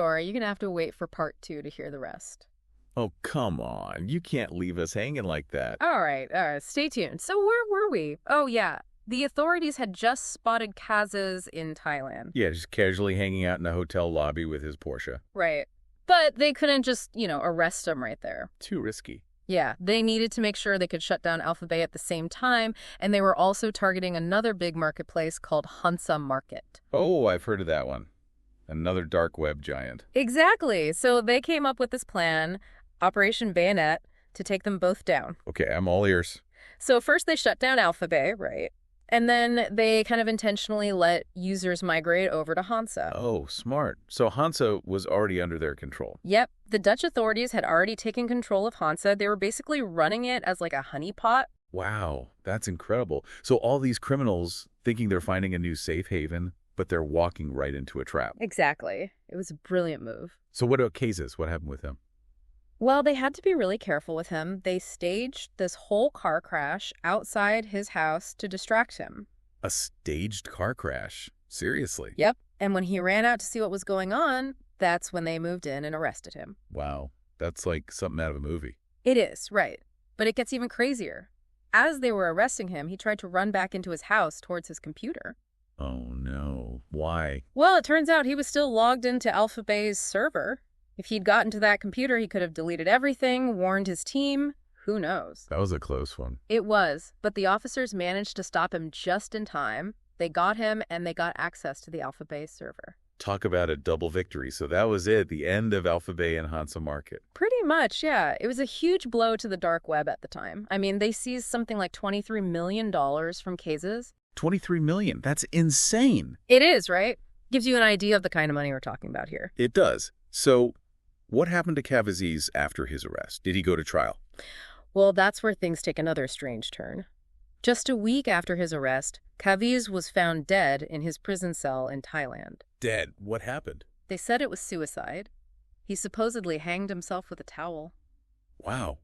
story. You're going to have to wait for part 2 to hear the rest. Oh, come on. You can't leave us hanging like that. All right. Stay tuned. So where were we? Oh, yeah. The authorities had just spotted Kaz's in Thailand. Yeah, just casually hanging out in a hotel lobby with his Porsche. Right. But they couldn't just, arrest him right there. Too risky. Yeah, they needed to make sure they could shut down Alpha Bay at the same time, and they were also targeting another big marketplace called Hansa Market. Oh, I've heard of that one. Another dark web giant. Exactly. So they came up with this plan, Operation Bayonet, to take them both down. Okay, I'm all ears. So first they shut down Alpha Bay, right? And then they kind of intentionally let users migrate over to Hansa. Oh, smart. So Hansa was already under their control. Yep. The Dutch authorities had already taken control of Hansa. They were basically running it as like a honeypot. Wow, that's incredible. So all these criminals thinking they're finding a new safe haven, but they're walking right into a trap. Exactly. It was a brilliant move. So what about Cases? What happened with him? Well, they had to be really careful with him. They staged this whole car crash outside his house to distract him. A staged car crash? Seriously? Yep. And when he ran out to see what was going on, that's when they moved in and arrested him. Wow, that's like something out of a movie. It is, right. But it gets even crazier. As they were arresting him, he tried to run back into his house towards his computer. Oh no, why? Well, it turns out he was still logged into Alpha Bay's server. If he'd gotten to that computer, he could have deleted everything, warned his team. Who knows? That was a close one. It was, but the officers managed to stop him just in time. They got him, and they got access to the Alpha Bay server. Talk about a double victory. So that was it, the end of Alpha Bay and Hansa Market. Pretty much, yeah. It was a huge blow to the dark web at the time. I mean, they seized something like $23 million from cases. 23 million. That's insane. It is, right? Gives you an idea of the kind of money we're talking about here. It does. So what happened to Cavazis after his arrest? Did he go to trial? Well, that's where things take another strange turn. Just a week after his arrest, Kaviz was found dead in his prison cell in Thailand. Dead? What happened? They said it was suicide. He supposedly hanged himself with a towel. Wow.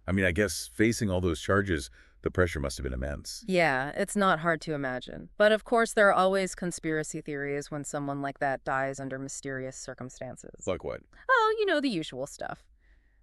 I mean, I guess facing all those charges, the pressure must have been immense. Yeah, it's not hard to imagine. But of course, there are always conspiracy theories when someone like that dies under mysterious circumstances. Like what? Oh, the usual stuff.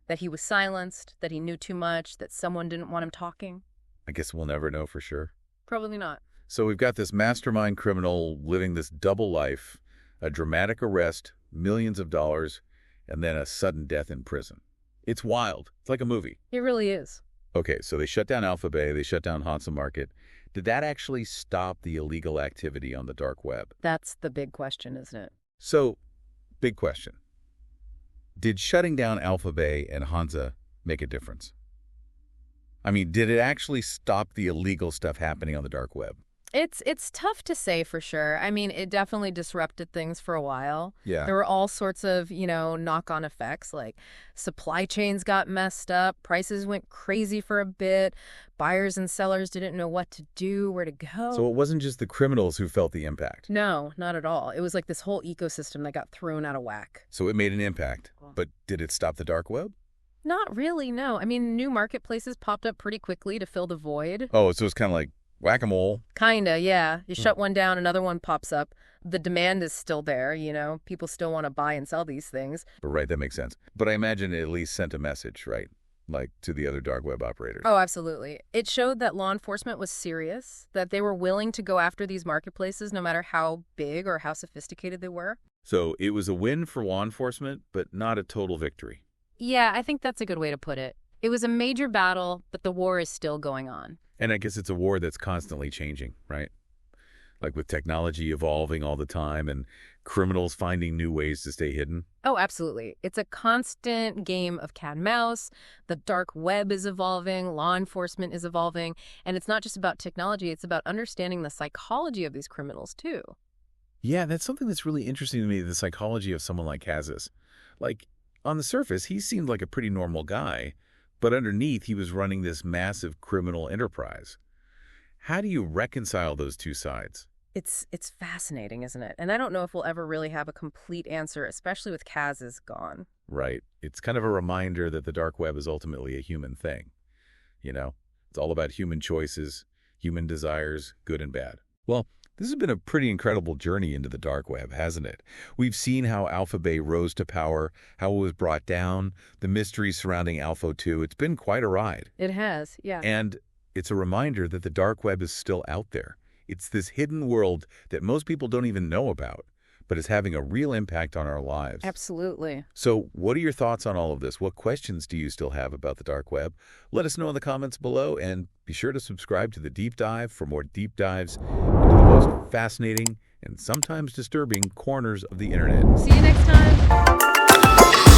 That he was silenced, that he knew too much, that someone didn't want him talking. I guess we'll never know for sure. Probably not. So we've got this mastermind criminal living this double life, a dramatic arrest, millions of dollars, and then a sudden death in prison. It's wild. It's like a movie. It really is. Okay, so they shut down Alpha Bay, they shut down Hansa Market. Did that actually stop the illegal activity on the dark web? That's the big question, isn't it? So, big question. Did shutting down Alpha Bay and Hansa make a difference? I mean, did it actually stop the illegal stuff happening on the dark web? It's tough to say for sure. I mean, it definitely disrupted things for a while. Yeah. There were all sorts of, knock-on effects, like supply chains got messed up, prices went crazy for a bit, buyers and sellers didn't know what to do, where to go. So it wasn't just the criminals who felt the impact. No, not at all. It was like this whole ecosystem that got thrown out of whack. So it made an impact. But did it stop the dark web? Not really, no. I mean, new marketplaces popped up pretty quickly to fill the void. Oh, so it's kind of like whack-a-mole. Kinda, yeah. You shut one down, another one pops up. The demand is still there, People still want to buy and sell these things. Right, that makes sense. But I imagine it at least sent a message, right? Like to the other dark web operators. Oh, absolutely. It showed that law enforcement was serious, that they were willing to go after these marketplaces no matter how big or how sophisticated they were. So it was a win for law enforcement, but not a total victory. Yeah, I think that's a good way to put it. It was a major battle, but the war is still going on. And I guess it's a war that's constantly changing, right? Like with technology evolving all the time and criminals finding new ways to stay hidden. Oh, absolutely. It's a constant game of cat and mouse. The dark web is evolving, law enforcement is evolving, and it's not just about technology, it's about understanding the psychology of these criminals, too. Yeah, that's something that's really interesting to me, the psychology of someone like Kazis. Like, on the surface, he seemed like a pretty normal guy, but underneath, he was running this massive criminal enterprise. How do you reconcile those two sides? It's fascinating, isn't it? And I don't know if we'll ever really have a complete answer, especially with Kaz gone. Right. It's kind of a reminder that the dark web is ultimately a human thing. It's all about human choices, human desires, good and bad. Well, this has been a pretty incredible journey into the dark web, hasn't it? We've seen how Alphabet rose to power, how it was brought down, the mysteries surrounding Alpha 2. It's been quite a ride. It has, yeah. And it's a reminder that the dark web is still out there. It's this hidden world that most people don't even know about, but is having a real impact on our lives. Absolutely. So what are your thoughts on all of this? What questions do you still have about the dark web? Let us know in the comments below, and be sure to subscribe to The Deep Dive for more deep dives into the most fascinating and sometimes disturbing corners of the internet. See you next time.